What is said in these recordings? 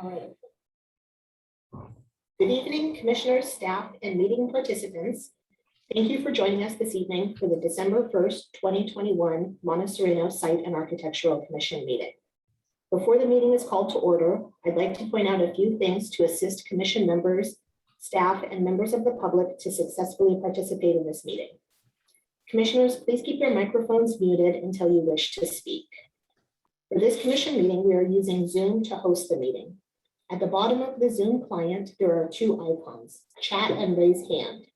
All right. Good evening, commissioners, staff, and meeting participants. Thank you for joining us this evening for the December 1st, 2021 Monte Sereno Site and Architectural Commission meeting. Before the meeting is called to order, I'd like to point out a few things to assist commission members, staff, and members of the public to successfully participate in this meeting. Commissioners, please keep your microphones muted until you wish to speak. For this commission meeting, we are using Zoom to host the meeting. At the bottom of the Zoom client, there are two icons, chat and raise hand.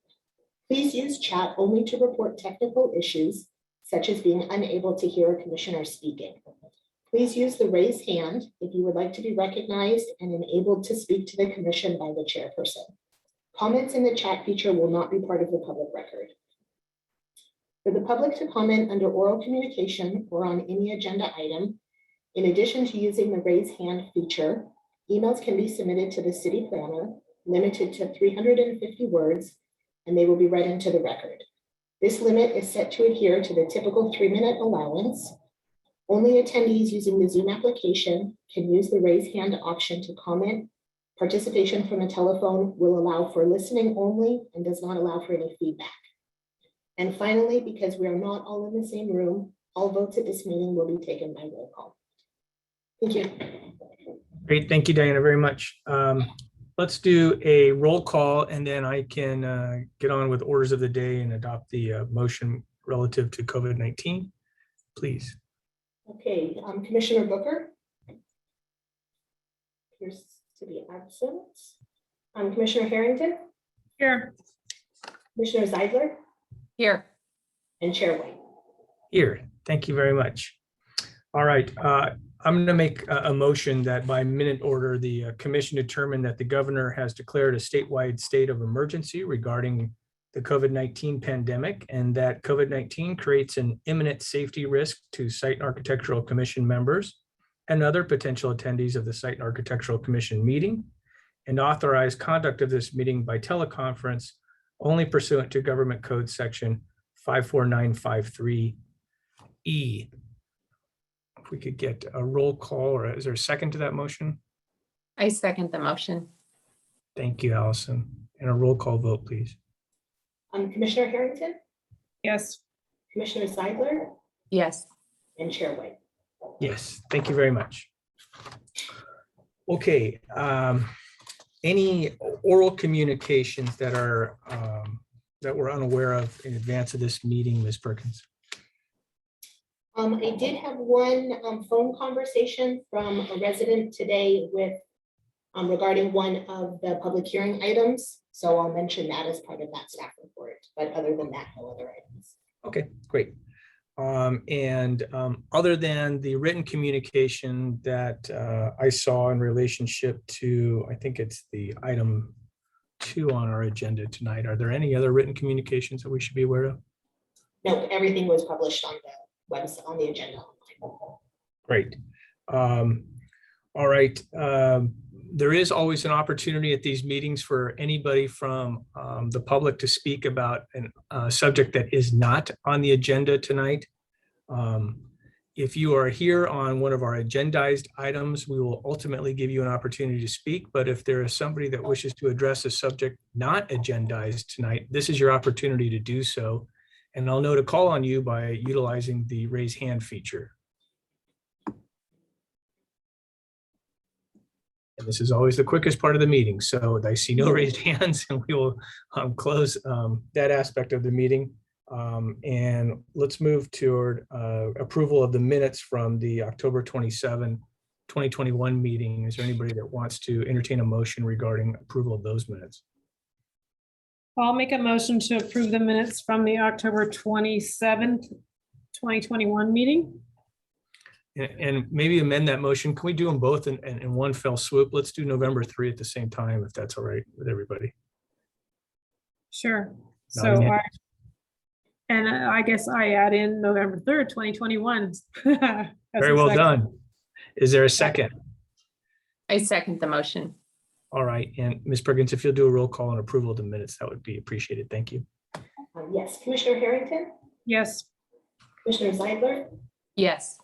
Please use chat only to report technical issues, such as being unable to hear a commissioner speaking. Please use the raise hand if you would like to be recognized and enabled to speak to the commission by the chairperson. Comments in the chat feature will not be part of the public record. For the public to comment under oral communication or on any agenda item, in addition to using the raise hand feature, emails can be submitted to the city planner, limited to 350 words, and they will be read into the record. This limit is set to adhere to the typical 3-minute allowance. Only attendees using the Zoom application can use the raise hand option to comment. Participation from a telephone will allow for listening only and does not allow for any feedback. And finally, because we are not all in the same room, all votes at this meeting will be taken by roll call. Thank you. Great, thank you, Diana, very much. Let's do a roll call, and then I can get on with orders of the day and adopt the motion relative to COVID-19, please. Okay, Commissioner Booker appears to be absent. Commissioner Harrington. Here. Commissioner Zeidler. Here. And Chair White. Here, thank you very much. All right, I'm going to make a motion that by minute order, the commission determined that the governor has declared a statewide state of emergency regarding the COVID-19 pandemic, and that COVID-19 creates an imminent safety risk to Site and Architectural Commission members and other potential attendees of the Site and Architectural Commission meeting, and authorize conduct of this meeting by teleconference only pursuant to Government Code Section 54953E. If we could get a roll call, or is there a second to that motion? I second the motion. Thank you, Allison. And a roll call vote, please. Commissioner Harrington. Yes. Commissioner Zeidler. Yes. And Chair White. Yes, thank you very much. Okay, any oral communications that are that we're unaware of in advance of this meeting, Ms. Perkins? I did have one phone conversation from a resident today with regarding one of the public hearing items. So I'll mention that as part of that staff report, but other than that, no other items. Okay, great. Other than the written communication that I saw in relationship to, I think it's the item 2 on our agenda tonight, are there any other written communications that we should be aware of? No, everything was published on the website, on the agenda. Great. All right. There is always an opportunity at these meetings for anybody from the public to speak about a subject that is not on the agenda tonight. If you are here on one of our agendized items, we will ultimately give you an opportunity to speak. But if there is somebody that wishes to address a subject not agendized tonight, this is your opportunity to do so. And I'll know to call on you by utilizing the raise hand feature. And this is always the quickest part of the meeting. So I see no raised hands, and we will close that aspect of the meeting. And let's move toward approval of the minutes from the October 27, 2021 meeting. Is there anybody that wants to entertain a motion regarding approval of those minutes? I'll make a motion to approve the minutes from the October 27th, 2021 meeting. And maybe amend that motion. Can we do them both in one fell swoop? Let's do November 3 at the same time, if that's all right with everybody. Sure. So I guess I add in November 3rd, 2021. Very well done. Is there a second? I second the motion. All right. And Ms. Perkins, if you'll do a roll call and approval of the minutes, that would be appreciated. Thank you. Yes, Commissioner Harrington. Yes. Commissioner Zeidler. Yes.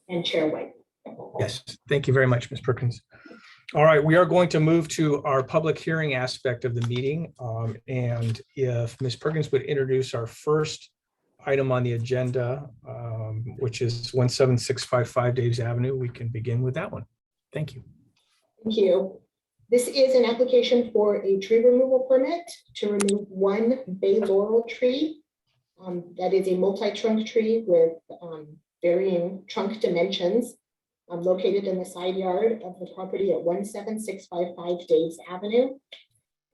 And Chair White. Yes, thank you very much, Ms. Perkins. All right, we are going to move to our public hearing aspect of the meeting. And if Ms. Perkins would introduce our first item on the agenda, which is 17655 Daves Avenue, we can begin with that one. Thank you. Thank you. This is an application for a tree removal permit to remove one Bay Laurel tree. That is a multi-trunk tree with varying trunk dimensions, located in the side yard of the property at 17655 Daves Avenue.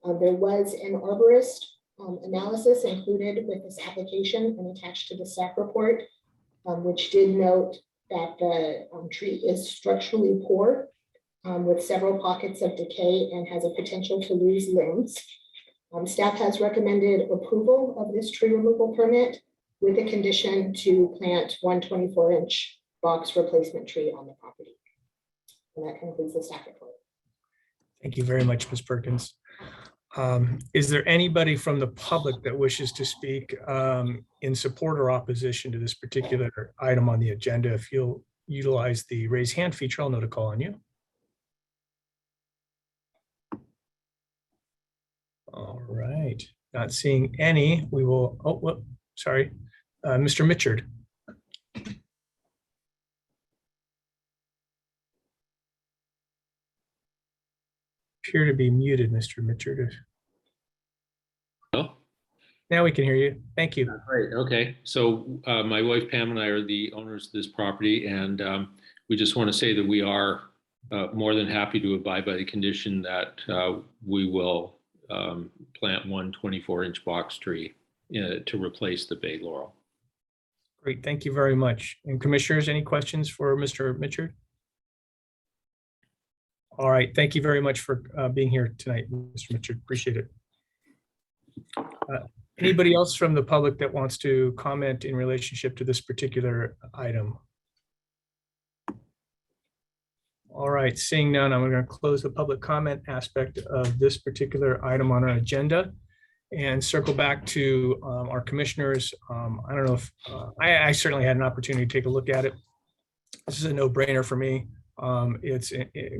There was an arborist analysis included with this application and attached to the staff report, which did note that the tree is structurally poor, with several pockets of decay and has a potential to lose limbs. Staff has recommended approval of this tree removal permit with a condition to plant 124-inch box replacement tree on the property. And that concludes the staff report. Thank you very much, Ms. Perkins. Is there anybody from the public that wishes to speak in support or opposition to this particular item on the agenda? If you'll utilize the raise hand feature, I'll know to call on you. All right, not seeing any, we will, oh, whoop, sorry, Mr. Mitchard. Appear to be muted, Mr. Mitchard. Oh, Now we can hear you. Thank you. great. Okay. So my wife Pam and I are the owners of this property, and we just want to say that we are more than happy to abide by the condition that we will plant one 24-inch box tree to replace the Bay Laurel. Great, thank you very much. And commissioners, any questions for Mr. Mitchard? All right, thank you very much for being here tonight, Mr. Mitchard. Appreciate it. Anybody else from the public that wants to comment in relationship to this particular item? All right, seeing none, I'm going to close the public comment aspect of this particular item on our agenda and circle back to our commissioners. I don't know if I certainly had an opportunity to take a look at it. This is a no-brainer for me. It's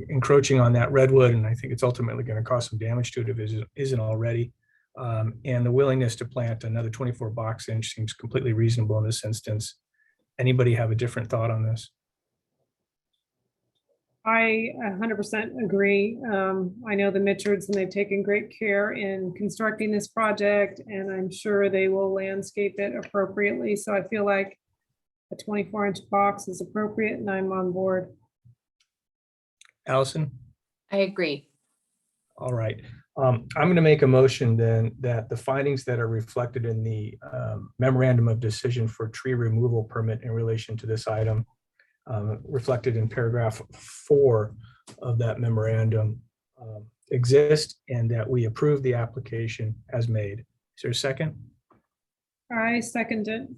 encroaching on that redwood, and I think it's ultimately going to cause some damage to it if it isn't already. And the willingness to plant another 24 box inch seems completely reasonable in this instance. Anybody have a different thought on this? I 100% agree. I know the Mitchards and they've taken great care in constructing this project, and I'm sure they will landscape it appropriately. So I feel like a 24-inch box is appropriate and I'm on board. Allison? I agree. All right. I'm going to make a motion then that the findings that are reflected in the memorandum of decision for tree removal permit in relation to this item, reflected in paragraph 4 of that memorandum, exist, and that we approve the application as made. Is there a second? I second it.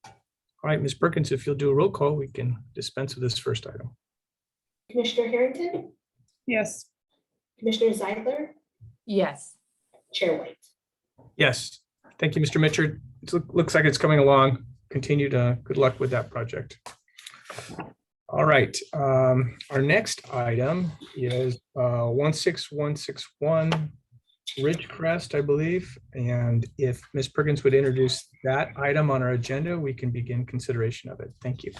All right, Ms. Perkins, if you'll do a roll call, we can dispense with this first item. Commissioner Harrington, Yes. Commissioner Zeidler, Yes. Chair White. Yes, thank you, Mr. Mitchard. It looks like it's coming along. Continued good luck with that project. All right, our next item is 16161 Ridgecrest, I believe. And if Ms. Perkins would introduce that item on our agenda, we can begin consideration of it. Thank you.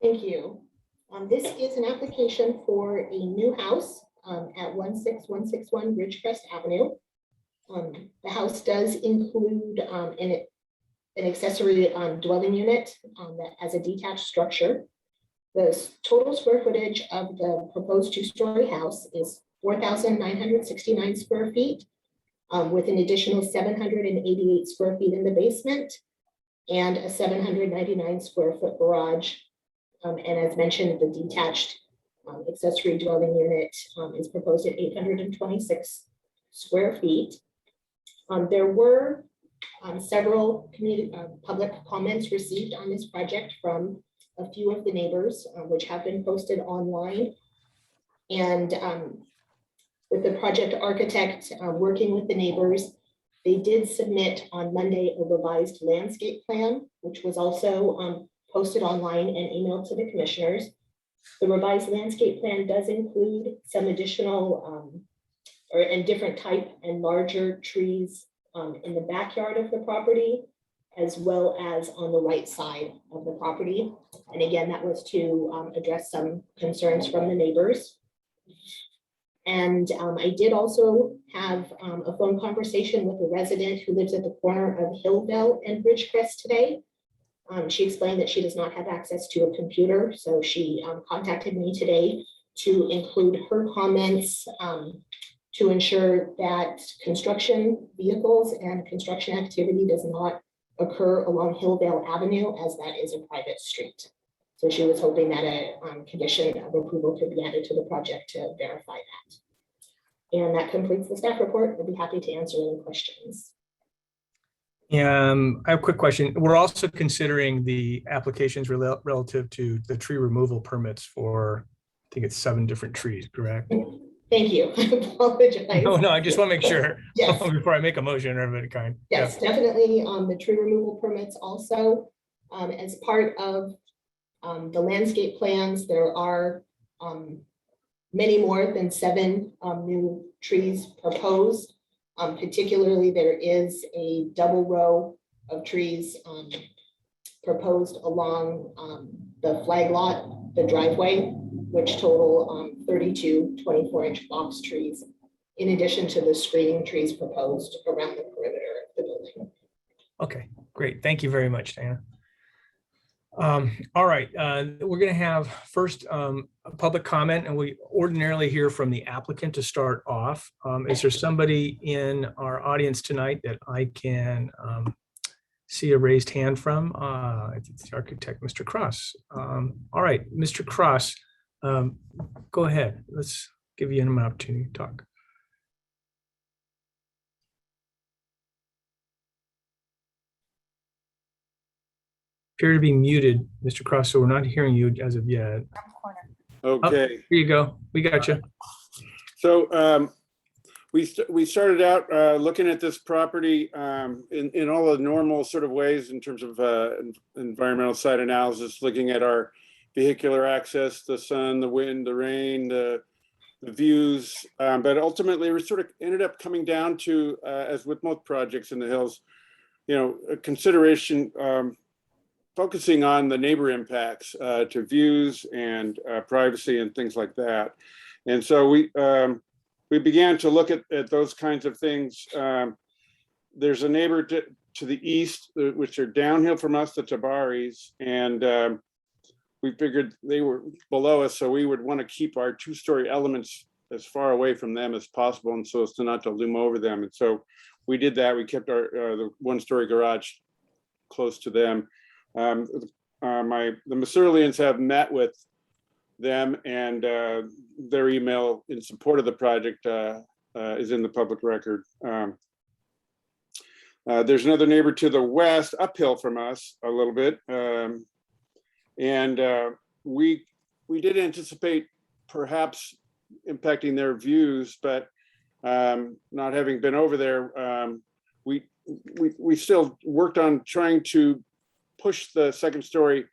Thank you. This is an application for a new house at 16161 Ridgecrest Avenue. The house does include an accessory dwelling unit that as a detached structure. The total square footage of the proposed two-story house is 4,969 square feet, with an additional 788 square feet in the basement and a 799 square foot garage. And as mentioned, the detached accessory dwelling unit is proposed at 826 square feet. There were several public comments received on this project from a few of the neighbors, which have been posted online. And with the project architect working with the neighbors, they did submit on Monday a revised landscape plan, which was also posted online and emailed to the commissioners. The revised landscape plan does include some additional and different type and larger trees in the backyard of the property, as well as on the right side of the property. And again, that was to address some concerns from the neighbors. And I did also have a phone conversation with a resident who lives at the corner of Hillville and Ridgecrest today. She explained that she does not have access to a computer, so she contacted me today to include her comments to ensure that construction vehicles and construction activity does not occur along Hillvale Avenue, as that is a private street. So she was hoping that a condition of approval could be added to the project to verify that. And that completes the staff report. I'd be happy to answer any questions. I have a quick question. We're also considering the applications relative to the tree removal permits for, I think it's 7 different trees, correct? Thank you. I apologize. No, I just want to make sure Yes. before I make a motion or any kind. Yes, definitely. The tree removal permits also, as part of the landscape plans, there are many more than 7 new trees proposed. Particularly, there is a double row of trees proposed along the flag lot, the driveway, which total 32 24-inch box trees, in addition to the screening trees proposed around the perimeter of the building. Okay, great. Thank you very much, Diana. All right, we're going to have first a public comment, and we ordinarily hear from the applicant to start off. Is there somebody in our audience tonight that I can see a raised hand from? It's the architect, Mr. Cross. All right, Mr. Cross, go ahead. Let's give you an opportunity to talk. Appear to be muted, Mr. Cross, so we're not hearing you as of yet. Okay, Here you go. We got you. so we started out looking at this property in all the normal sort of ways in terms of environmental site analysis, looking at our vehicular access, the sun, the wind, the rain, the views. But ultimately, we sort of ended up coming down to, as with most projects in the hills, a consideration focusing on the neighbor impacts to views and privacy and things like that. And so we began to look at those kinds of things. There's a neighbor to the east, which are downhill from us, the Tabaris, and we figured they were below us, so we would want to keep our 2-story elements as far away from them as possible, and so as to not to loom over them. And so we did that. We kept our the 1-story garage close to them. The Masurlians have met with them, and their email in support of the project is in the public record. There's another neighbor to the west, uphill from us a little bit, and we did anticipate perhaps impacting their views, but not having been over there, we still worked on trying to push the 2nd story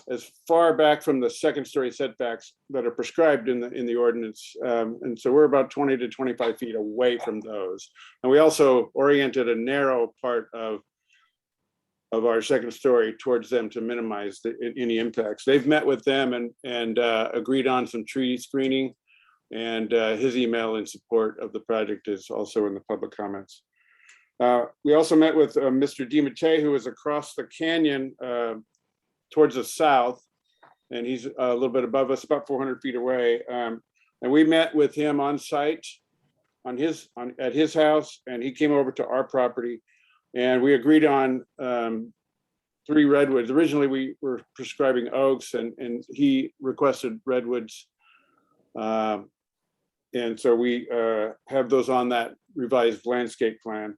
as far back from the 2nd story setbacks that are prescribed in the ordinance. And so we're about 20 to 25 feet away from those. And we also oriented a narrow part of our 2nd story towards them to minimize any impacts. They've met with them and agreed on some tree screening, and his email in support of the project is also in the public comments. We also met with Mr. DiMattei, who is across the canyon towards the south, and he's a little bit above us, about 400 feet away. And we met with him on site at his house, and he came over to our property, and we agreed on 3 redwoods. Originally, we were prescribing oaks, and he requested redwoods. And so we have those on that revised landscape plan.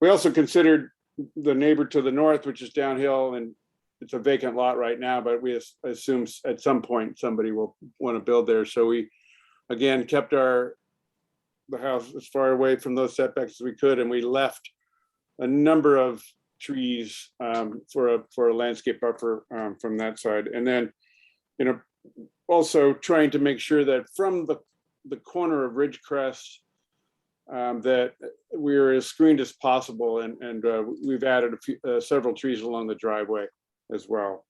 We also considered the neighbor to the north, which is downhill, and it's a vacant lot right now, but we assume at some point somebody will want to build there. So we, again, kept the house as far away from those setbacks as we could, and we left a number of trees for a landscape buffer from that side. And then, also trying to make sure that from the corner of Ridgecrest, that we're as screened as possible, and we've added several trees along the driveway as well.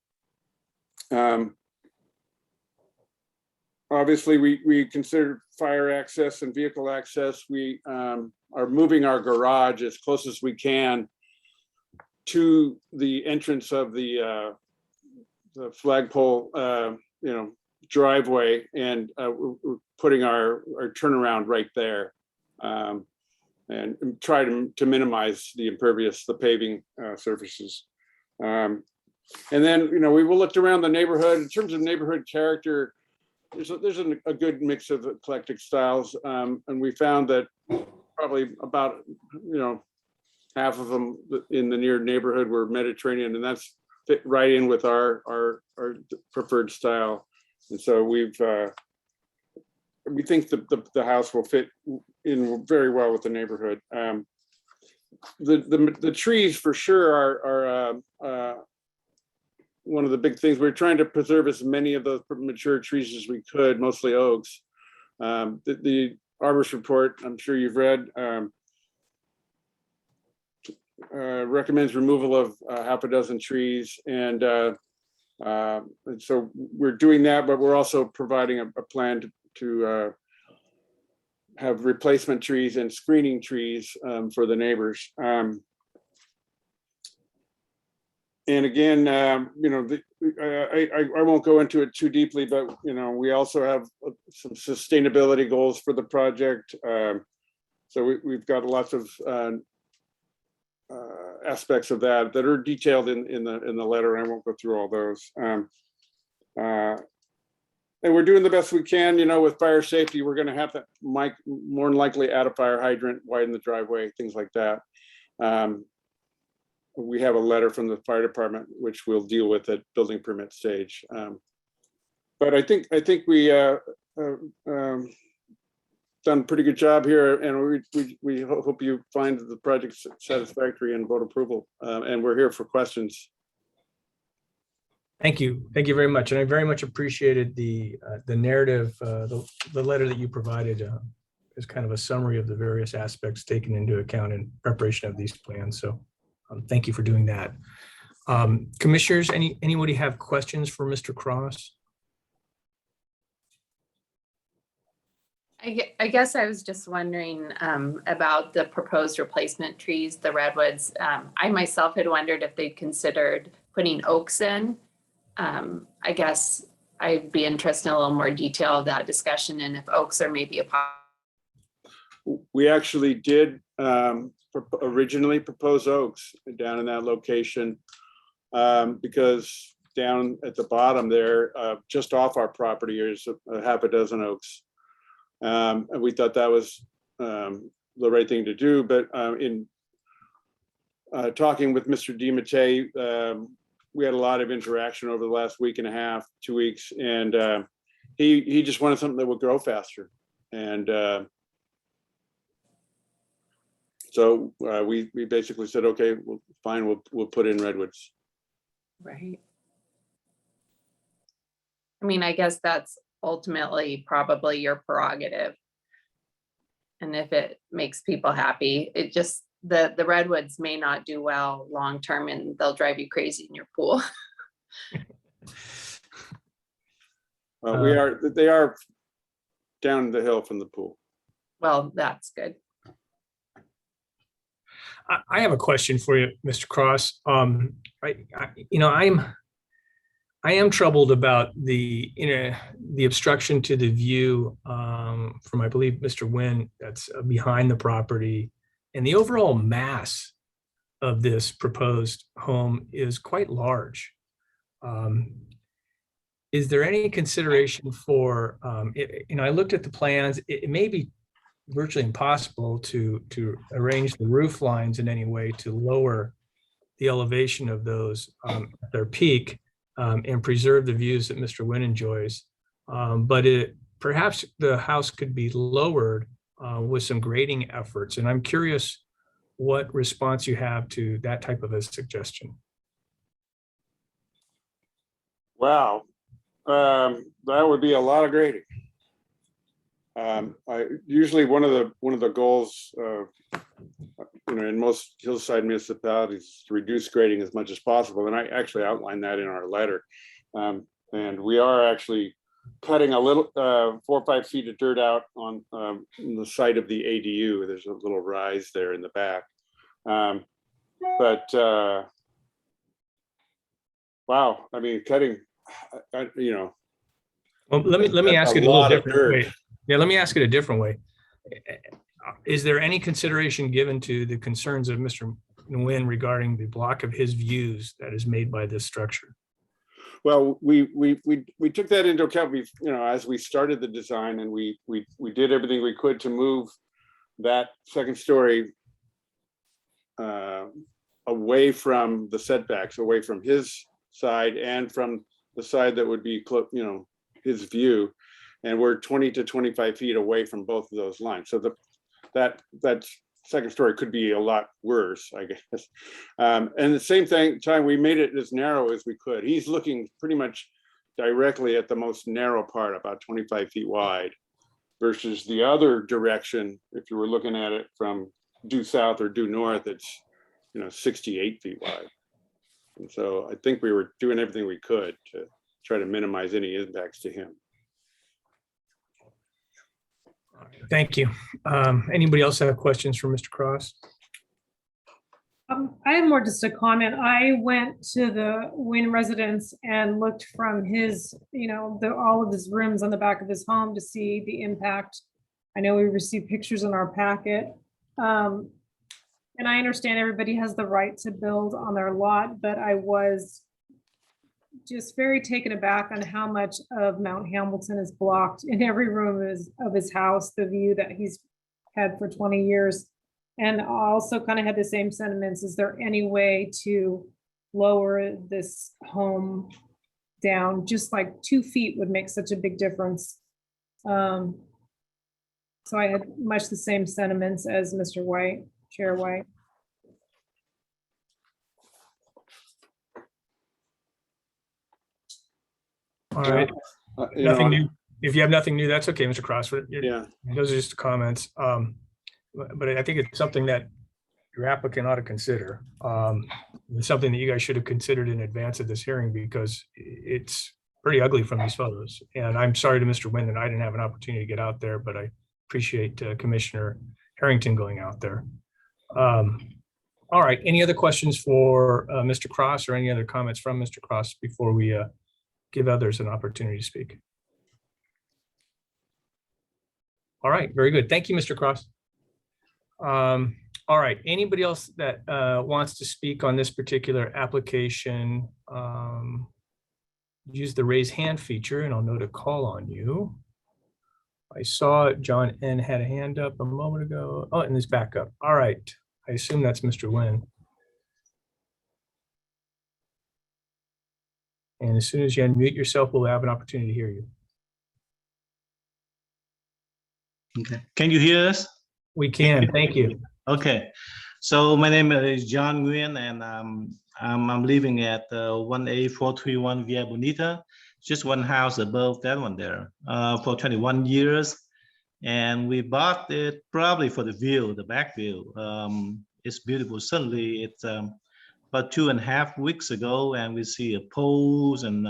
Obviously, we consider fire access and vehicle access. We are moving our garage as close as we can to the entrance of the flagpole, driveway, and we're putting our turnaround right there, and try to minimize the paving surfaces. And then, we looked around the neighborhood. In terms of neighborhood character, there's a good mix of eclectic styles, and we found that probably about half of them in the near neighborhood were Mediterranean, and that's fit right in with our preferred style. And so we think the house will fit in very well with the neighborhood. The trees for sure are one of the big things. We're trying to preserve as many of those mature trees as we could, mostly oaks. The arborist report, I'm sure you've read, recommends removal of half a dozen trees, and so we're doing that, but we're also providing a plan to have replacement trees and screening trees for the neighbors. And again, I won't go into it too deeply, but we also have some sustainability goals for the project. So we've got lots of aspects of that are detailed in the letter. I won't go through all those. And we're doing the best we can, with fire safety. We're going to have to more than likely add a fire hydrant, widen the driveway, things like that. We have a letter from the fire department, which we'll deal with at building permit stage. But I think we done a pretty good job here, and we hope you find the project satisfactory and vote approval. And we're here for questions. Thank you very much, and I very much appreciated the narrative, the letter that you provided as kind of a summary of the various aspects taken into account in preparation of these plans. So thank you for doing that. Commissioners, anybody have questions for Mr. Cross? I guess I was just wondering about the proposed replacement trees, the redwoods. I myself had wondered if they'd considered putting oaks in. I guess I'd be interested in a little more detail of that discussion, and if oaks are maybe a We actually did originally propose oaks down in that location, because down at the bottom there, just off our property, is a half a dozen oaks. And we thought that was the right thing to do. But in talking with Mr. DiMattei, we had a lot of interaction over the last week and a half, 2 weeks, and he just wanted something that would grow faster. And so we basically said, okay, well, fine, we'll put in redwoods. right. I mean, I guess that's ultimately probably your prerogative. And if it makes people happy, it just, the redwoods may not do well long-term, and they'll drive you crazy in your pool. They are down the hill from the pool. Well, that's good. I have a question for you, Mr. Cross. I am troubled about the obstruction to the view from, I believe, Mr. Nguyen, that's behind the property, and the overall mass of this proposed home is quite large. Is there any consideration for, I looked at the plans, it may be virtually impossible to arrange the roof lines in any way to lower the elevation of those at their peak and preserve the views that Mr. Nguyen enjoys. But perhaps the house could be lowered with some grading efforts. And I'm curious what response you have to that type of a suggestion. Wow. That would be a lot of grading. Usually one of the goals, in most hillside municipalities is to reduce grading as much as possible. And I actually outlined that in our letter. And we are actually cutting a little 4 or 5 feet of dirt out on the site of the ADU. There's a little rise there in the back. Wow, I mean, cutting, Well, let me ask it a little different way. Yeah, let me ask it a different way. Is there any consideration given to the concerns of Mr. Nguyen regarding the block of his views that is made by this structure? Well, we took that into account. As we started the design, and we did everything we could to move that second story away from the setbacks, away from his side and from the side that would be, his view. And we're 20 to 25 feet away from both of those lines. So that second story could be a lot worse, I guess. And the same time, we made it as narrow as we could. He's looking pretty much directly at the most narrow part, about 25 feet wide, versus the other direction. If you were looking at it from due south or due north, it's 68 feet wide. And so I think we were doing everything we could to try to minimize any impacts to him. Thank you. Anybody else have questions for Mr. Cross? I have more just a comment. I went to the Nguyen residence and looked from his, all of his rooms on the back of his home to see the impact. I know we received pictures in our packet. And I understand everybody has the right to build on their lot, but I was just very taken aback on how much of Mount Hamilton is blocked in every room of his house, the view that he's had for 20 years. And I also kind of had the same sentiments. Is there any way to lower this home down? Just like 2 feet would make such a big difference. So I had much the same sentiments as Mr. White, Chair White. All right. Nothing new. If you have nothing new, that's okay, Mr. Cross. Yeah. Those are just comments. But I think it's something that your applicant ought to consider. It's something that you guys should have considered in advance of this hearing, because it's pretty ugly from these photos. And I'm sorry to Mr. Nguyen that I didn't have an opportunity to get out there, but I appreciate Commissioner Harrington going out there. All right. Any other questions for Mr. Cross, or any other comments from Mr. Cross before we give others an opportunity to speak? All right, very good. Thank you, Mr. Cross. All right, anybody else that wants to speak on this particular application, use the raise hand feature and I'll know to call on you. I saw John N had a hand up a moment ago. Oh, and it's back up. All right, I assume that's Mr. Nguyen. And as soon as you unmute yourself, we'll have an opportunity to hear you. Okay. Can you hear us? We can. Thank you. Okay. So my name is John Nguyen, and I'm living at 1A431 Via Bonita, just one house above that one there, for 21 years. And we bought it probably for the view, the back view. It's beautiful. Suddenly, it's about 2.5 weeks ago, and we see a poles and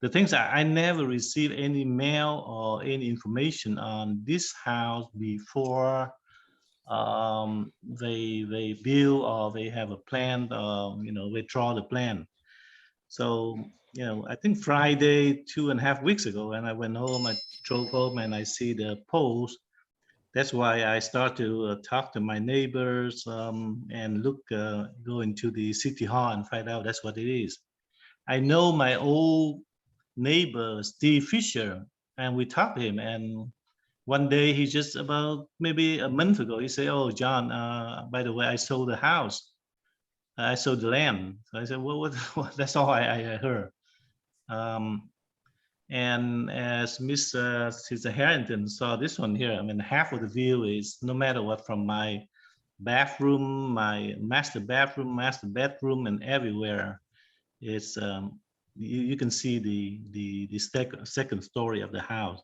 the things that I never received any mail or any information on this house before they build or they have a plan, they draw the plan. So, I think Friday, 2.5 weeks ago, when I went home, I drove home and I see the poles. That's why I start to talk to my neighbors and go into the city hall and find out that's what it is. I know my old neighbor, Steve Fisher, and we talked to him. And one day he just about maybe a month ago, he said, "Oh, John, by the way, I sold the house. I sold the land." So I said, "Well, what?" That's all I heard. And as Mr. Harrington saw this one here, I mean, half of the view is no matter what, from my bathroom, my master bathroom, master bedroom, and everywhere. It's you can see the second story of the house.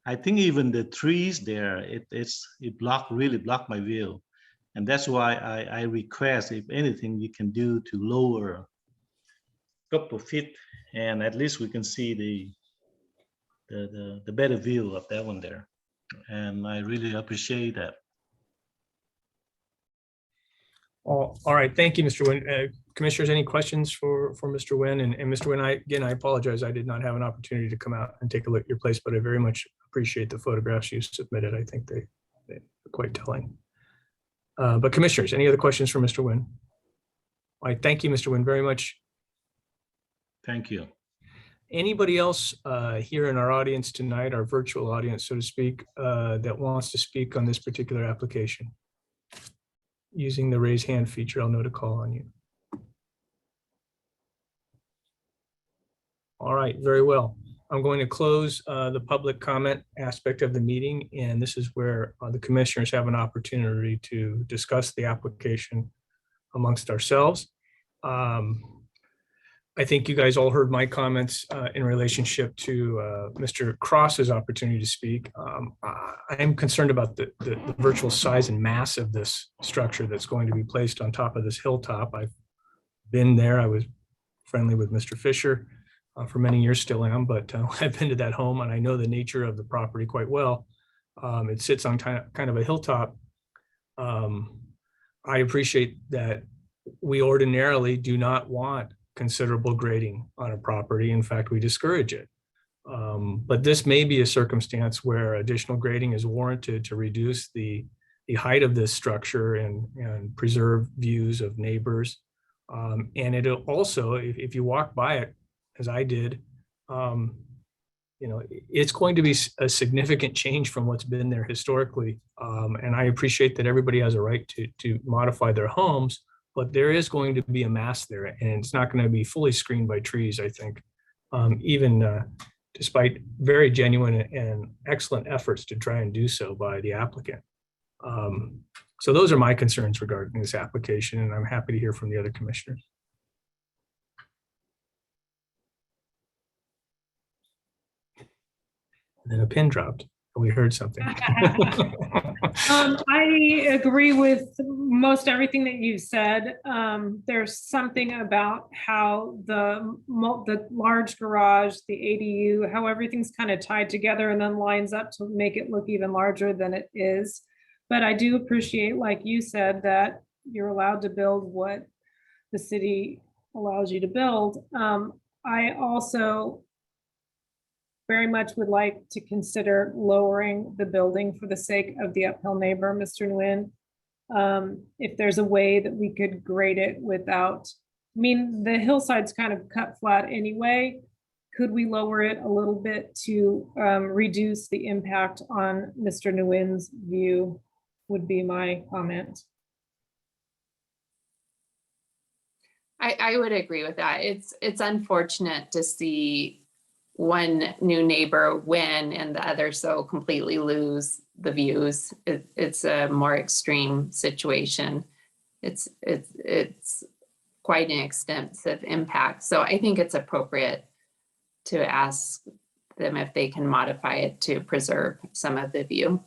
I think even the trees there, it really blocked my view. And that's why I request, if anything, we can do to lower a couple of feet, and at least we can see the better view of that one there. And I really appreciate that. All right, thank you, Mr. Nguyen. Commissioners, any questions for Mr. Nguyen? And Mr. Nguyen, I apologize, I did not have an opportunity to come out and take a look at your place, but I very much appreciate the photographs you submitted. I think they're quite telling. But commissioners, any other questions for Mr. Nguyen? All right, thank you, Mr. Nguyen, very much. Thank you. Anybody else here in our audience tonight, our virtual audience, so to speak, that wants to speak on this particular application? Using the raise hand feature, I'll know to call on you. All right, very well. I'm going to close the public comment aspect of the meeting, and this is where the commissioners have an opportunity to discuss the application amongst ourselves. I think you guys all heard my comments in relationship to Mr. Cross's opportunity to speak. I am concerned about the virtual size and mass of this structure that's going to be placed on top of this hilltop. I've been there. I was friendly with Mr. Fisher for many years, still am, but I've been to that home and I know the nature of the property quite well. It sits on kind of a hilltop. I appreciate that we ordinarily do not want considerable grading on a property. In fact, we discourage it. But this may be a circumstance where additional grading is warranted to reduce the height of this structure and preserve views of neighbors. And it also, if you walk by it, as I did, it's going to be a significant change from what's been there historically. And I appreciate that everybody has a right to modify their homes, but there is going to be a mass there, and it's not going to be fully screened by trees, I think, even despite very genuine and excellent efforts to try and do so by the applicant. So those are my concerns regarding this application, and I'm happy to hear from the other commissioners. And then a pin dropped. We heard something. I agree with most everything that you said. There's something about how the large garage, the ADU, how everything's kind of tied together and then lines up to make it look even larger than it is. But I do appreciate, like you said, that you're allowed to build what the city allows you to build. I also very much would like to consider lowering the building for the sake of the uphill neighbor, Mr. Nguyen. If there's a way that we could grade it without, I mean, the hillside's kind of cut flat anyway. Could we lower it a little bit to reduce the impact on Mr. Nguyen's view would be my comment. I would agree with that. It's unfortunate to see one new neighbor win and the other so completely lose the views. It's a more extreme situation. It's quite an extensive impact. So I think it's appropriate to ask them if they can modify it to preserve some of the view.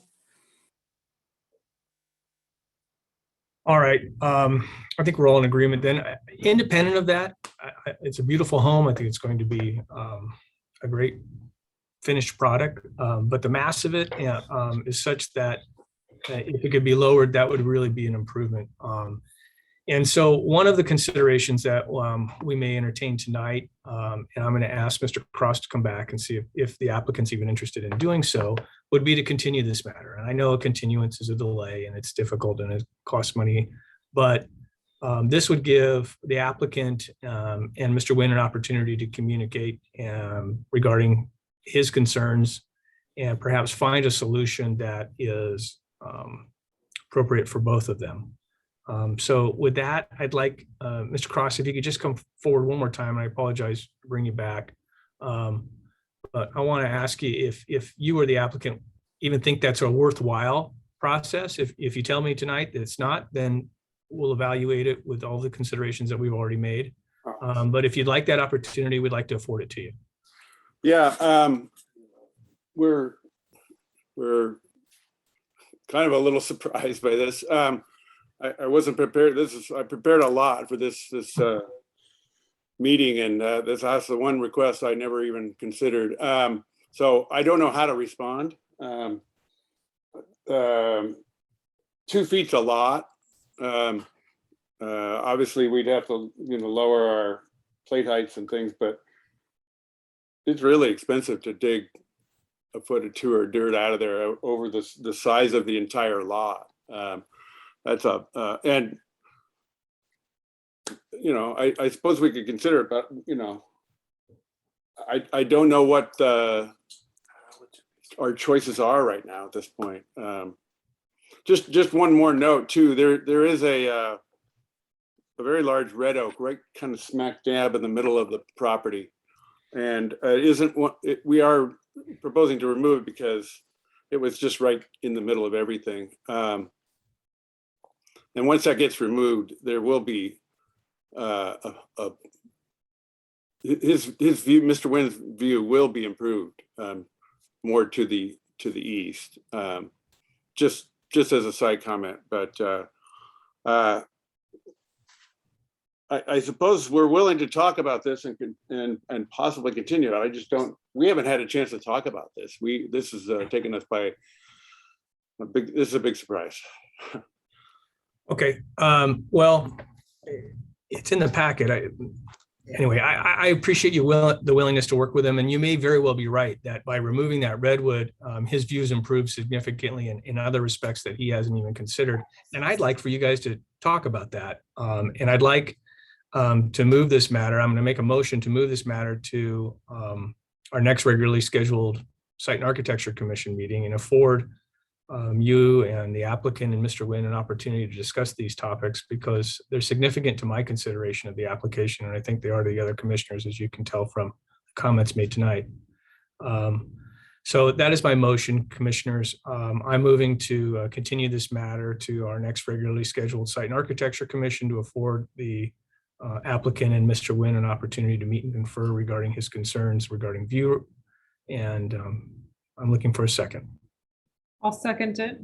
All right, I think we're all in agreement then. Independent of that, it's a beautiful home. I think it's going to be a great finished product, but the mass of it is such that if it could be lowered, that would really be an improvement. And so one of the considerations that we may entertain tonight, and I'm going to ask Mr. Cross to come back and see if the applicant's even interested in doing so, would be to continue this matter. And I know a continuance is a delay and it's difficult and it costs money, but this would give the applicant and Mr. Nguyen an opportunity to communicate regarding his concerns and perhaps find a solution that is appropriate for both of them. So with that, I'd like Mr. Cross, if you could just come forward one more time, and I apologize to bring you back. But I want to ask you if you or the applicant even think that's a worthwhile process. If you tell me tonight that it's not, then we'll evaluate it with all the considerations that we've already made. But if you'd like that opportunity, we'd like to afford it to you. Yeah, we're kind of a little surprised by this. I wasn't prepared. I prepared a lot for this meeting, and that's the one request I never even considered. So I don't know how to respond. 2 feet's a lot. Obviously, we'd have to, lower our plate heights and things, but it's really expensive to dig a foot or two of dirt out of there over the size of the entire lot. That's and I suppose we could consider it, but I don't know what our choices are right now at this point. Just one more note too. There is a very large red oak right kind of smack dab in the middle of the property, and we are proposing to remove it because it was just right in the middle of everything. And once that gets removed, there will be his view, Mr. Wynn's view, will be improved more to the east. Just as a side comment, but I suppose we're willing to talk about this and possibly continue. I just don't. We haven't had a chance to talk about this. This is taken us by this is a big surprise. Okay. Well, it's in the packet. Anyway, I appreciate the willingness to work with him, and you may very well be right that by removing that redwood, his views improve significantly in other respects that he hasn't even considered. And I'd like for you guys to talk about that. And I'd like to move this matter. I'm going to make a motion to move this matter to our next regularly scheduled Site and Architecture Commission meeting and afford you and the applicant and Mr. Wynn an opportunity to discuss these topics because they're significant to my consideration of the application. And I think they are to the other commissioners, as you can tell from the comments made tonight. So that is my motion, commissioners. I'm moving to continue this matter to our next regularly scheduled Site and Architecture Commission to afford the applicant and Mr. Wynn an opportunity to meet and confer regarding his concerns regarding view. And I'm looking for a second. I'll second it.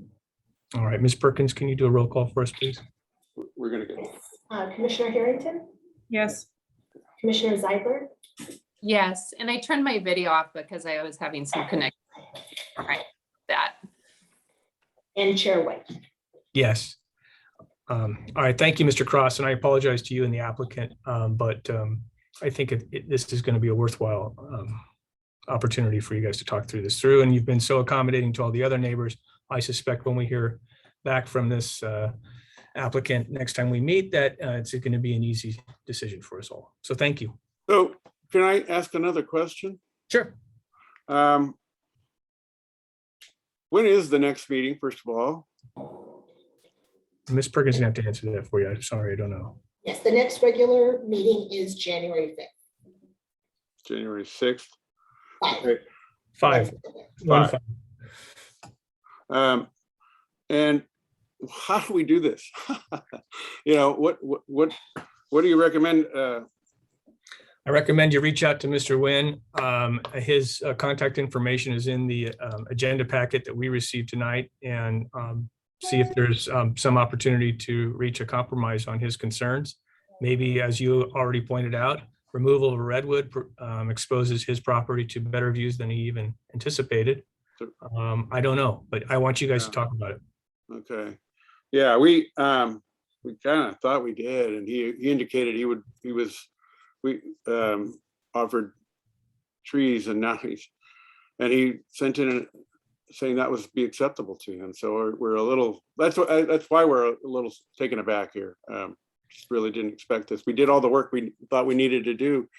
All right, Ms. Perkins, can you do a roll call for us, please? We're going to go. Commissioner Harrington, Yes. Commissioner Zeigler, Yes, and I turned my video off because I was having some connection. All right, that. and Chair White. Yes. All right, thank you, Mr. Cross, and I apologize to you and the applicant, but I think this is going to be a worthwhile opportunity for you guys to talk this through, and you've been so accommodating to all the other neighbors. I suspect when we hear back from this applicant next time we meet that it's going to be an easy decision for us all. So thank you. So can I ask another question? Sure. When is the next meeting, first of all? Ms. Perkins is going to have to answer that for you. I'm sorry, I don't know. Yes, the next regular meeting is January 5th. January 6th. Five. Five. And how do we do this? What do you recommend? I recommend you reach out to Mr. Wynn. His contact information is in the agenda packet that we received tonight, and see if there's some opportunity to reach a compromise on his concerns. Maybe, as you already pointed out, removal of a redwood exposes his property to better views than he even anticipated. I don't know, but I want you guys to talk about it. Okay. Yeah, we kind of thought we did, and he indicated we offered trees, and now he sent in saying that was be acceptable to him. So we're a little, that's why we're a little taken aback here. Just really didn't expect this. We did all the work we thought we needed to do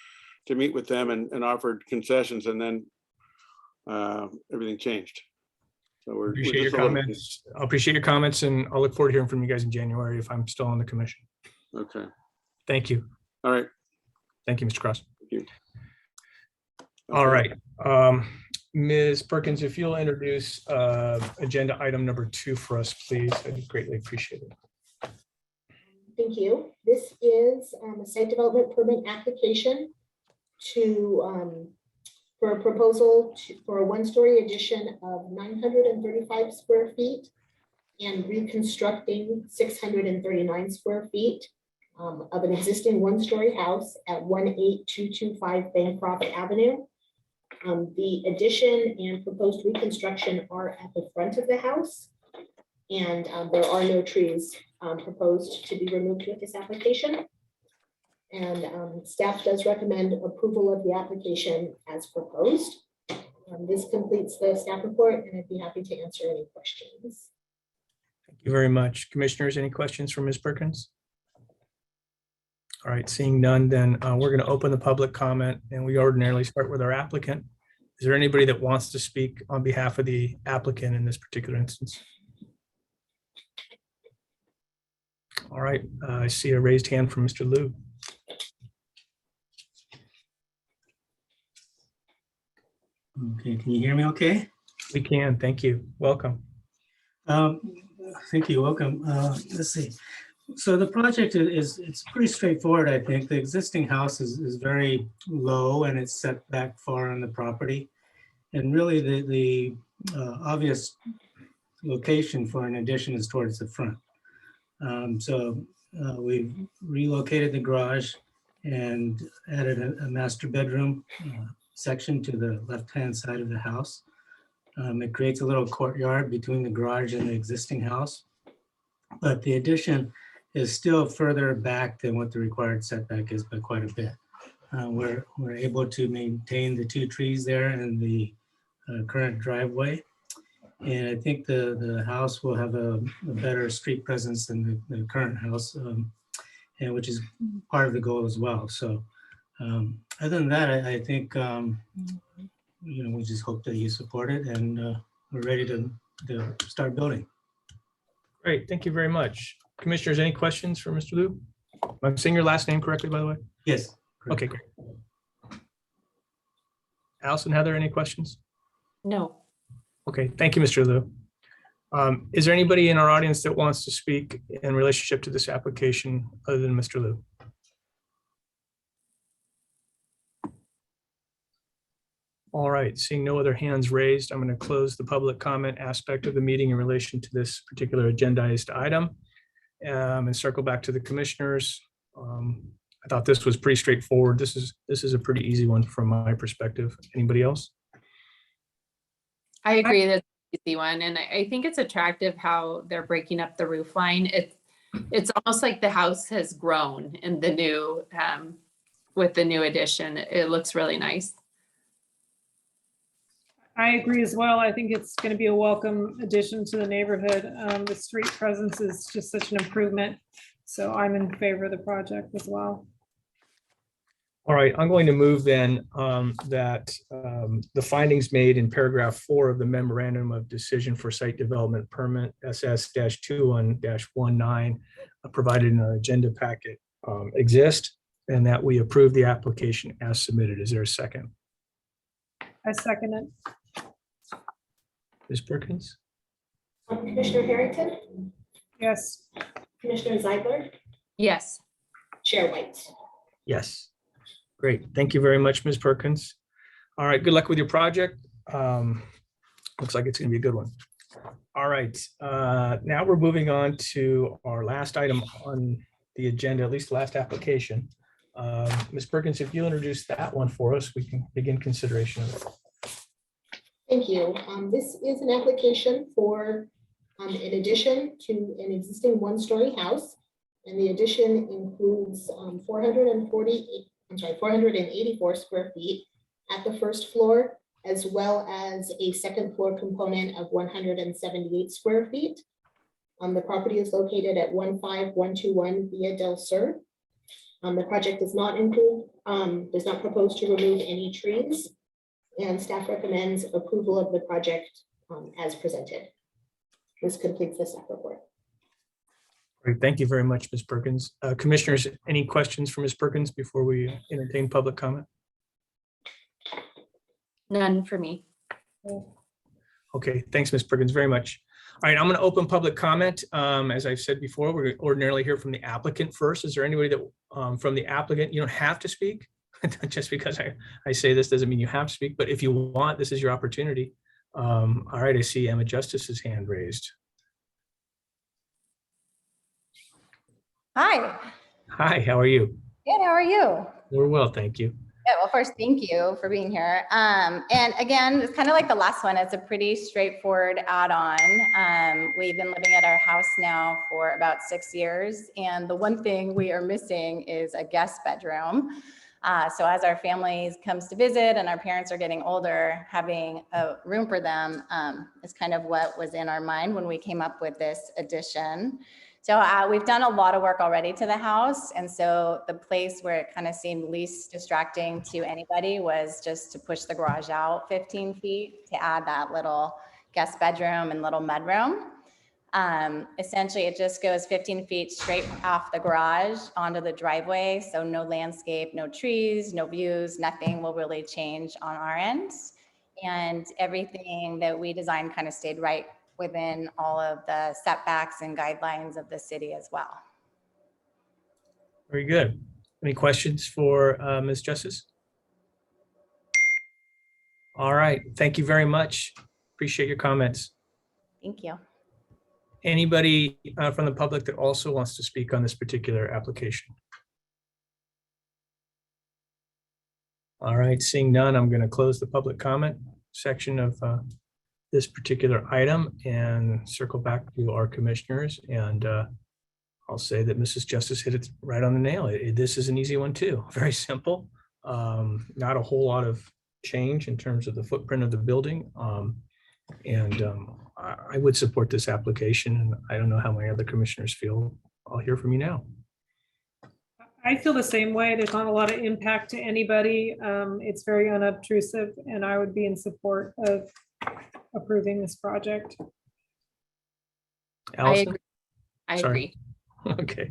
to meet with them and offered concessions, and then everything changed. So we're Appreciate your comments. I'll appreciate your comments, and I'll look forward to hearing from you guys in January if I'm still on the commission. Okay. Thank you. All right. Thank you, Mr. Cross. Thank you. All right. Ms. Perkins, if you'll introduce agenda item number 2 for us, please, I'd greatly appreciate it. Thank you. This is a site development permit application for a proposal for a one-story addition of 935 square feet and reconstructing 639 square feet of an existing one-story house at 18225 Bancroft Avenue. The addition and proposed reconstruction are at the front of the house, and there are no trees proposed to be removed with this application. And staff does recommend approval of the application as proposed. This completes the staff report, and I'd be happy to answer any questions. Thank you very much. Commissioners, any questions for Ms. Perkins? All right, seeing none, then we're going to open the public comment, and we ordinarily start with our applicant. Is there anybody that wants to speak on behalf of the applicant in this particular instance? All right, I see a raised hand from Mr. Liu. Okay, can you hear me okay? We can, thank you. Welcome. Thank you, welcome. Let's see. So the project it's pretty straightforward, I think. The existing house is very low and it's set back far on the property. And really the obvious location for an addition is towards the front. So we've relocated the garage and added a master bedroom section to the left-hand side of the house. It creates a little courtyard between the garage and the existing house. But the addition is still further back than what the required setback is by quite a bit. We're able to maintain the 2 trees there and the current driveway. And I think the house will have a better street presence than the current house, and which is part of the goal as well. So other than that, I think, we just hope that you support it, and we're ready to start building. Great, thank you very much. Commissioners, any questions for Mr. Liu? I'm saying your last name correctly, by the way? Yes. Correct. Okay, great. Allison, Heather, any questions? No. Okay, thank you, Mr. Liu. Is there anybody in our audience that wants to speak in relationship to this application other than Mr. Liu? All right, seeing no other hands raised, I'm going to close the public comment aspect of the meeting in relation to this particular agendized item and circle back to the commissioners. I thought this was pretty straightforward. This is a pretty easy one from my perspective. Anybody else? I agree, that's an easy one. And I think it's attractive how they're breaking up the roof line. It's almost like the house has grown in the new, with the new addition. It looks really nice. I agree as well. I think it's going to be a welcome addition to the neighborhood. The street presence is just such an improvement. So I'm in favor of the project as well. All right, I'm going to move then that the findings made in paragraph 4 of the memorandum of decision for site development permit SS-21-19 provided in our agenda packet exist, and that we approve the application as submitted. Is there a second? I second it. Ms. Perkins? Commissioner Harrington, Yes. Commissioner Zeigler, Yes. Chair White. Yes. Great. Thank you very much, Ms. Perkins. All right, good luck with your project. Looks like it's going to be a good one. All right, now we're moving on to our last item on the agenda, at least last application. Ms. Perkins, if you'll introduce that one for us, we can begin consideration of it. Thank you. This is an application for an addition to an existing one-story house. And the addition includes 484 square feet at the first floor, as well as a second floor component of 178 square feet. The property is located at 15121 Via del Sur. The project does not propose to remove any trees, and staff recommends approval of the project as presented. This completes the staff report. Great. Thank you very much, Ms. Perkins. Commissioners, any questions for Ms. Perkins before we entertain public comment? None for me. Okay, thanks, Ms. Perkins, very much. All right, I'm going to open public comment. As I've said before, we ordinarily hear from the applicant first. Is there anybody that from the applicant? You don't have to speak. Just because I say this doesn't mean you have to speak, but if you want, this is your opportunity. All right, I see Emma Justice's hand raised. Hi. Hi, how are you? Good. How are you? We're well, thank you. Yeah, well, first, thank you for being here. And again, it's kind of like the last one. It's a pretty straightforward add-on. We've been living at our house now for about 6 years. And the one thing we are missing is a guest bedroom. So as our families comes to visit and our parents are getting older, having a room for them is kind of what was in our mind when we came up with this addition. So we've done a lot of work already to the house. And so the place where it kind of seemed least distracting to anybody was just to push the garage out 15 feet to add that little guest bedroom and little mudroom. Essentially, it just goes 15 feet straight off the garage onto the driveway. So no landscape, no trees, no views, nothing will really change on our end. And everything that we designed kind of stayed right within all of the setbacks and guidelines of the city as well. Very good. Any questions for Ms. Justice? All right, thank you very much. Appreciate your comments. Thank you. Anybody from the public that also wants to speak on this particular application? All right, seeing none, I'm going to close the public comment section of this particular item and circle back to our commissioners. And I'll say that Mrs. Justice hit it right on the nail. This is an easy one too. Very simple. Not a whole lot of change in terms of the footprint of the building. I would support this application. And I don't know how my other commissioners feel. I'll hear from you now. I feel the same way. There's not a lot of impact to anybody. It's very unobtrusive, and I would be in support of approving this project. Allison? I Sorry. agree. Okay.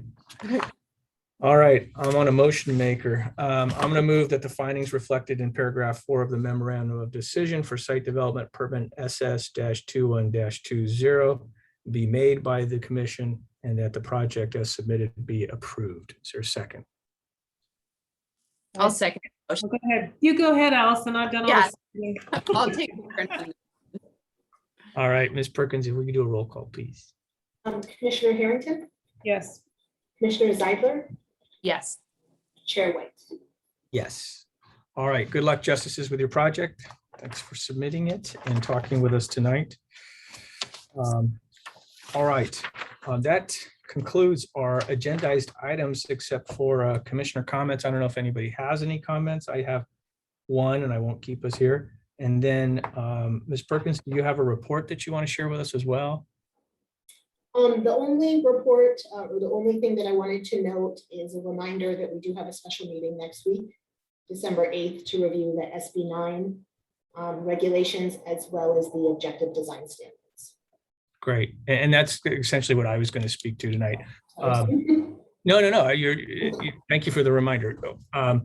All right, I'm on a motion maker. I'm going to move that the findings reflected in paragraph 4 of the memorandum of decision for site development permit SS-21-20 be made by the commission and that the project as submitted be approved. Is there a second? I'll second the motion. Go ahead. You go ahead, Allison. I've done all Yes. this. I'll take the turn. All right, Ms. Perkins, if we could do a roll call, please. Commissioner Harrington, Yes. Commissioner Zeidler, Yes. Chair White. Yes. All right, good luck, justices, with your project. Thanks for submitting it and talking with us tonight. All right, that concludes our agendized items except for commissioner comments. I don't know if anybody has any comments. I have one and I won't keep us here. And then Ms. Perkins, do you have a report that you want to share with us as well? The only report or the only thing that I wanted to note is a reminder that we do have a special meeting next week, December 8th, to review the SB 9 regulations as well as the objective design standards. Great. And that's essentially what I was going to speak to tonight. No. Thank you for the reminder. I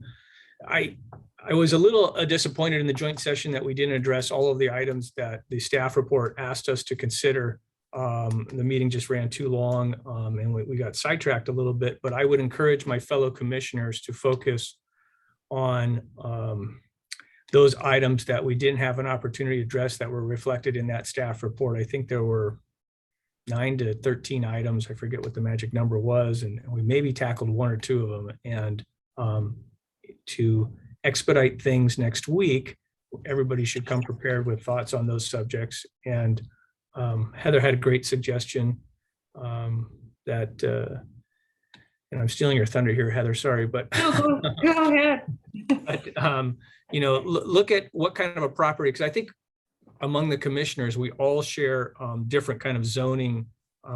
was a little disappointed in the joint session that we didn't address all of the items that the staff report asked us to consider. The meeting just ran too long and we got sidetracked a little bit, but I would encourage my fellow commissioners to focus on those items that we didn't have an opportunity to address that were reflected in that staff report. I think there were 9 to 13 items. I forget what the magic number was, and we maybe tackled 1 or 2 of them. And to expedite things next week, everybody should come prepared with thoughts on those subjects. And Heather had a great suggestion that, and I'm stealing your thunder here, Heather, sorry, but No, go ahead. but, look at what kind of a property, because I think among the commissioners, we all share different kind of zoning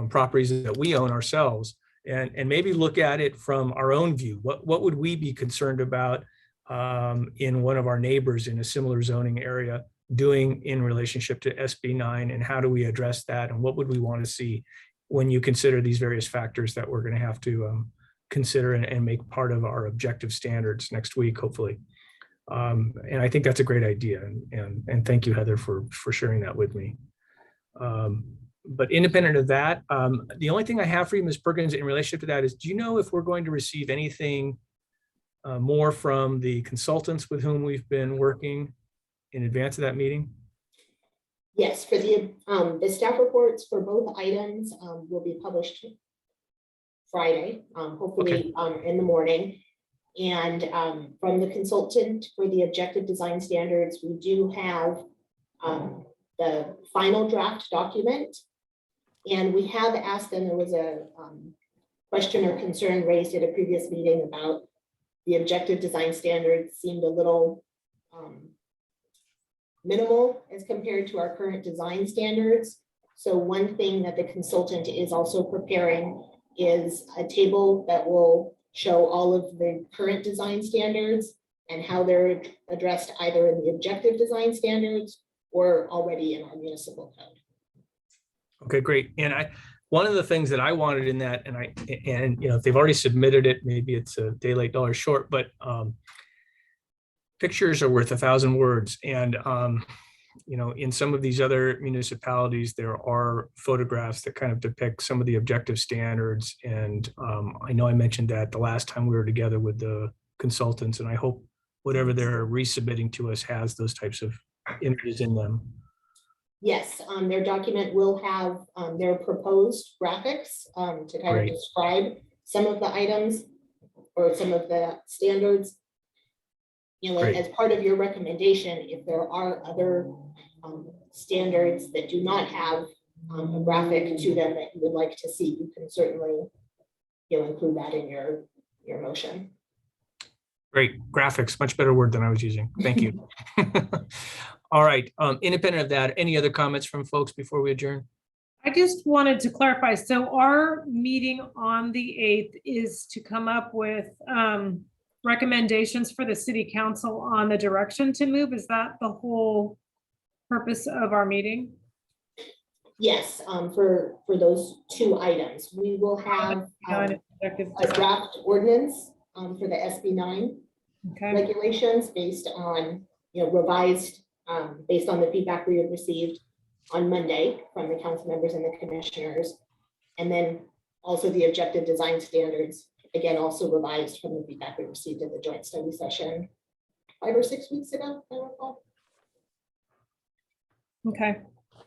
properties that we own ourselves, and maybe look at it from our own view. What would we be concerned about in one of our neighbors in a similar zoning area doing in relationship to SB 9, and how do we address that, and what would we want to see when you consider these various factors that we're going to have to consider and make part of our objective standards next week, hopefully. And I think that's a great idea, and thank you, Heather, for sharing that with me. But independent of that, the only thing I have for you, Ms. Perkins, in relationship to that is, do you know if we're going to receive anything more from the consultants with whom we've been working in advance of that meeting? Yes, for the staff reports for both items will be published Friday, hopefully in the morning. And from the consultant for the objective design standards, we do have the final draft document. And we have asked them, there was a question or concern raised at a previous meeting about the objective design standards seemed a little minimal as compared to our current design standards. So one thing that the consultant is also preparing is a table that will show all of the current design standards and how they're addressed either in the objective design standards or already in our municipal code. Okay, great. And one of the things that I wanted in that, and you know, if they've already submitted it, maybe it's a day late, dollar short, but pictures are worth 1,000 words. And you know, in some of these other municipalities, there are photographs that kind of depict some of the objective standards. And I know I mentioned that the last time we were together with the consultants, and I hope whatever they're resubmitting to us has those types of images in them. Yes, their document will have their proposed graphics to kind of describe some of the items or some of the standards. You know, as part of your recommendation, if there are other standards that do not have a graphic to them that you would like to see, you can certainly, you know, include that in your motion. Great, graphics, much better word than I was using. Thank you. All right, independent of that, any other comments from folks before we adjourn? I just wanted to clarify. So our meeting on the 8th is to come up with recommendations for the city council on the direction to move. Is that the whole purpose of our meeting? Yes, for those two items, we will have a draft ordinance for the SB 9 regulations based on, you know, revised based on the feedback we have received on Monday from the council members and the commissioners. And then also the objective design standards, again, also revised from the feedback we received at the joint study session 5 or 6 weeks ago, I recall. Okay.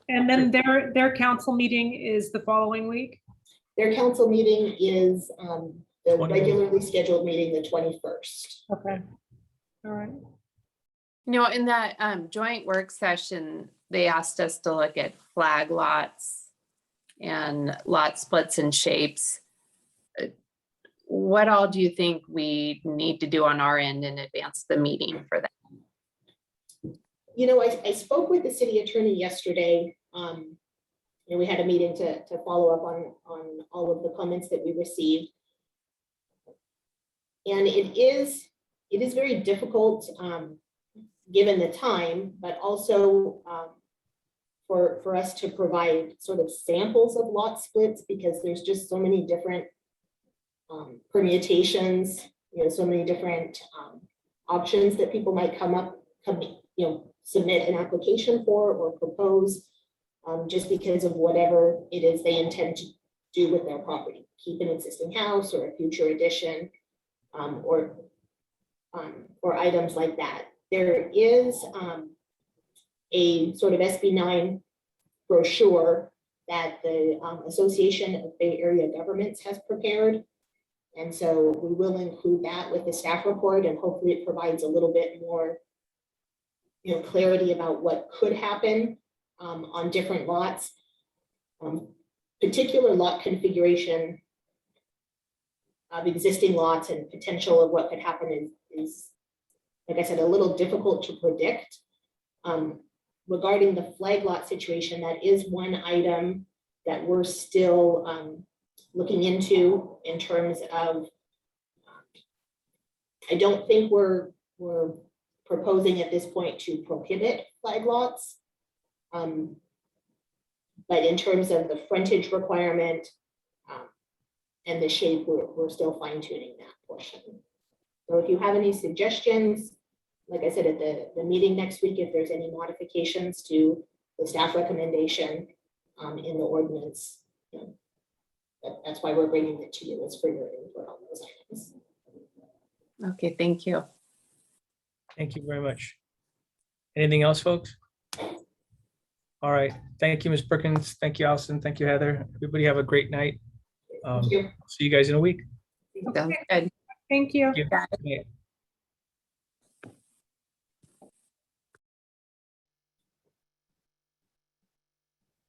And then their council meeting is the following week? Their council meeting is the regularly scheduled meeting, the 21st. Okay. All right. No, in that joint work session, they asked us to look at flag lots and lot splits and shapes. What all do you think we need to do on our end in advance of the meeting for that? You know, I spoke with the city attorney yesterday. And we had a meeting to follow up on all of the comments that we received. And it is very difficult given the time, but also for us to provide sort of samples of lot splits, because there's just so many different permutations, you know, so many different options that people might submit an application for or propose, just because of whatever it is they intend to do with their property, keep an existing house or a future addition, or items like that. There is a sort of SB 9 brochure that the Association of Bay Area Governments has prepared. And so we will include that with the staff report, and hopefully it provides a little bit more, you know, clarity about what could happen on different lots. Particular lot configuration of existing lots and potential of what could happen is, like I said, a little difficult to predict. Regarding the flag lot situation, that is one item that we're still looking into in terms of, I don't think we're proposing at this point to prohibit flag lots. But in terms of the frontage requirement and the shape, we're still fine tuning that portion. So if you have any suggestions, like I said, at the meeting next week, if there's any modifications to the staff recommendation, in the ordinance. That's why we're bringing it to you, is for your input on those items. Okay, thank you. Thank you very much. Anything else, folks? All right. Thank you, Ms. Perkins. Thank you, Allison. Thank you, Heather. Everybody have a great night. Thank you. See you guys in a week. Sounds good. Thank you. Thank you.